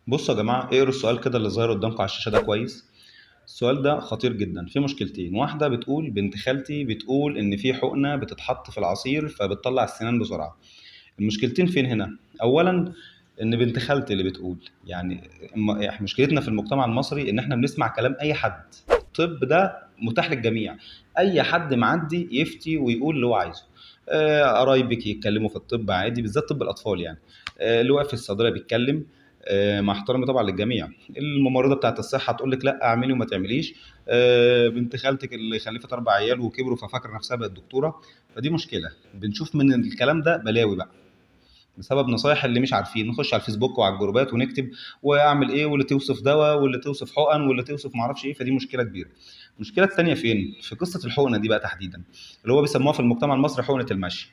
بصوا يا جماعة، اقروا السؤال كده اللي ظاهر قدامكم على الشاشة ده كويس. السؤال ده خطير جدا، فيه مشكلتين. واحدة بتقول بنت خالتي بتقول إن في حقنة بتتحط في العصير فبتطلع السنان بسرعة. المشكلتين فين هنا؟ أولا، إن بنت خالتي اللي بتقول يعني مشكلتنا في المجتمع المصري إن إحنا بنسمع كلام أي حد. الطب ده متاح للجميع، أي حد معدي يفتي ويقول اللي هو عايزه. قرايبك يتكلموا في الطب عادي، بالذات طب الأطفال يعني. اللي واقف في الصيدلية بيتكلم. مع احترامي طبعا للجميع. الممرضه بتاعت الصحه تقول لك لا اعملي وما تعمليش. بنت خالتك اللي خلفت 4 عيال وكبروا ففاكره نفسها بقت دكتوره. فدي مشكله، بنشوف من الكلام ده بلاوي بقى، بسبب نصايح اللي مش عارفين. نخش على الفيسبوك وعلى الجروبات ونكتب واعمل ايه، واللي توصف دواء واللي توصف حقن واللي توصف معرفش ايه. فدي مشكله كبيره. المشكله التانيه فين؟ في قصه الحقنه دي بقى تحديدا، اللي هو بيسموها في المجتمع المصري حقنه المشي.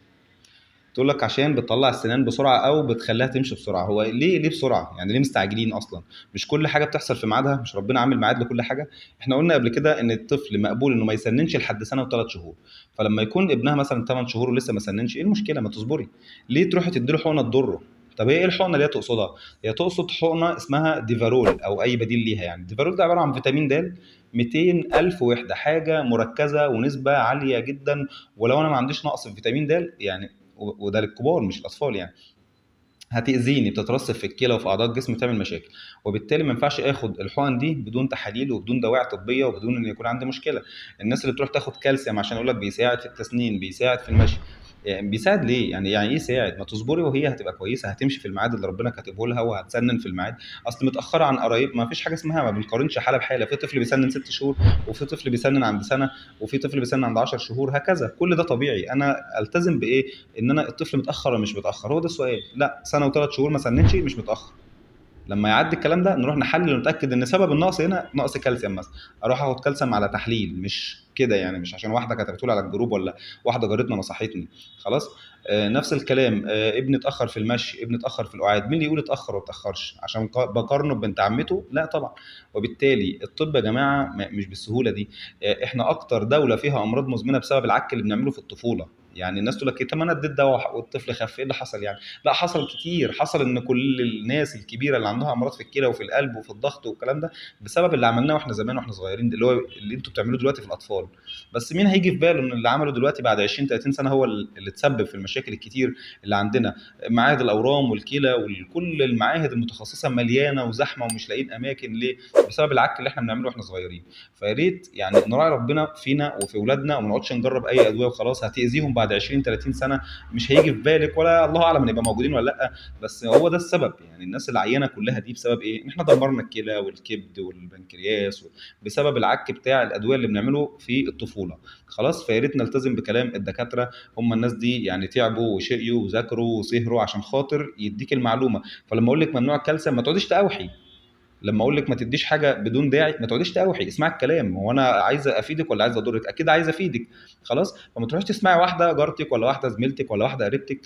تقول لك عشان بتطلع السنان بسرعه او بتخليها تمشي بسرعه. هو ليه بسرعه؟ يعني ليه مستعجلين اصلا؟ مش كل حاجه بتحصل في ميعادها؟ مش ربنا عامل ميعاد لكل حاجه؟ احنا قلنا قبل كده ان الطفل مقبول انه ما يسننش لحد سنه و3 شهور. فلما يكون ابنها مثلا 8 شهور ولسه ما سننش، ايه المشكله؟ ما تصبري. ليه تروحي تديله حقنه تضره؟ طب هي ايه الحقنه اللي هي تقصدها؟ هي تقصد حقنه اسمها ديفارول او اي بديل ليها. يعني ديفارول ده عباره عن فيتامين د، 200 ألف وحدة، حاجة مركزة ونسبة عالية جدا. ولو أنا ما عنديش نقص في فيتامين د يعني، وده للكبار مش الاطفال يعني، هتاذيني، بتترسب في الكلى وفي اعضاء الجسم، تعمل مشاكل. وبالتالي ما ينفعش اخد الحقن دي بدون تحاليل وبدون دواعي طبيه وبدون ان يكون عندي مشكله. الناس اللي تروح تاخد كالسيوم عشان يقول لك بيساعد في التسنين، بيساعد في المشي، يعني بيساعد ليه؟ يعني ايه يساعد؟ ما تصبري وهي هتبقى كويسه، هتمشي في الميعاد اللي ربنا كاتبه لها وهتسنن في الميعاد. اصل متاخره عن قرايب ما فيش حاجه اسمها، ما بنقارنش حاله بحاله. في طفل بيسنن 6 شهور، وفي طفل بيسنن عند سنه، وفي طفل بيسنن عند 10 شهور، هكذا. كل ده طبيعي. انا التزم بايه؟ ان انا الطفل متاخر ولا مش متاخر؟ هو ده السؤال. لا، سنه و3 شهور ما سننش مش متاخر. لما يعدي الكلام ده نروح نحلل ونتاكد ان سبب النقص هنا نقص كالسيوم مثلا. اروح اخد كالسيوم على تحليل، مش كده يعني، مش عشان واحده كتبت لي على الجروب ولا واحده جارتنا نصحتني. خلاص. نفس الكلام. ابني اتاخر في المشي، ابني اتاخر في القعاد. مين اللي يقول اتاخر وما اتاخرش؟ عشان بقارنه ببنت عمته؟ لا طبعا. وبالتالي الطب يا جماعه مش بالسهوله دي. احنا اكتر دوله فيها امراض مزمنه بسبب العك اللي بنعمله في الطفوله. يعني الناس تقول لك إيه، طب ما انا اديت دواء والطفل خف، ايه اللي حصل يعني؟ لا، حصل كتير. حصل ان كل الناس الكبيره اللي عندها امراض في الكلى وفي القلب وفي الضغط والكلام ده بسبب اللي عملناه واحنا زمان واحنا صغيرين، اللي هو اللي انتوا بتعملوه دلوقتي في الاطفال. بس مين هيجي في باله ان اللي عمله دلوقتي بعد 20 30 سنه هو اللي تسبب في المشاكل الكتير اللي عندنا؟ معاهد الاورام والكلى وكل المعاهد المتخصصه مليانه وزحمه ومش لاقيين اماكن. ليه؟ بسبب العك اللي احنا بنعمله واحنا صغيرين. فيا ريت يعني نراعي ربنا فينا وفي اولادنا، وما نقعدش نجرب اي ادويه وخلاص هتاذيهم بعد 20 30 سنه. مش هيجي في بالك، ولا الله اعلم نبقى موجودين ولا لا. بس هو ده السبب. يعني الناس العيانه كلها دي بسبب ايه؟ ان احنا دمرنا الكلى والكبد والبنكرياس بسبب العك بتاع الادويه اللي بنعمله في الطفوله. خلاص. فيا ريت نلتزم بكلام الدكاتره. هم الناس دي يعني تعبوا وشقيوا وذاكروا وسهروا عشان خاطر يديك المعلومه. فلما اقول لك ممنوع الكالسيوم ما تقعديش تقاوحي. لما اقول لك ما تديش حاجه بدون داعي ما تقعديش تقاوحي. اسمعي الكلام. هو انا عايزه افيدك ولا عايزه اضرك؟ اكيد عايزه افيدك. خلاص. فما تروحيش تسمعي واحده جارتك ولا واحده زميلتك ولا واحده قريبتك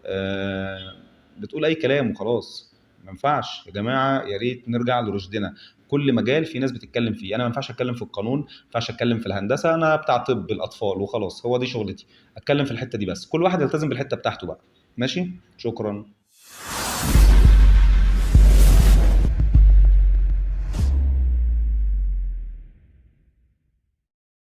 آه، بتقول اي كلام وخلاص. ما ينفعش يا جماعه، يا ريت نرجع لرشدنا. كل مجال في ناس بتتكلم فيه، انا ما ينفعش اتكلم في القانون، ما ينفعش اتكلم في الهندسه، انا بتاع طب الاطفال وخلاص، هو دي شغلتي. اتكلم في الحته دي بس، كل واحد يلتزم بالحته بتاعته بقى. ماشي. شكرا.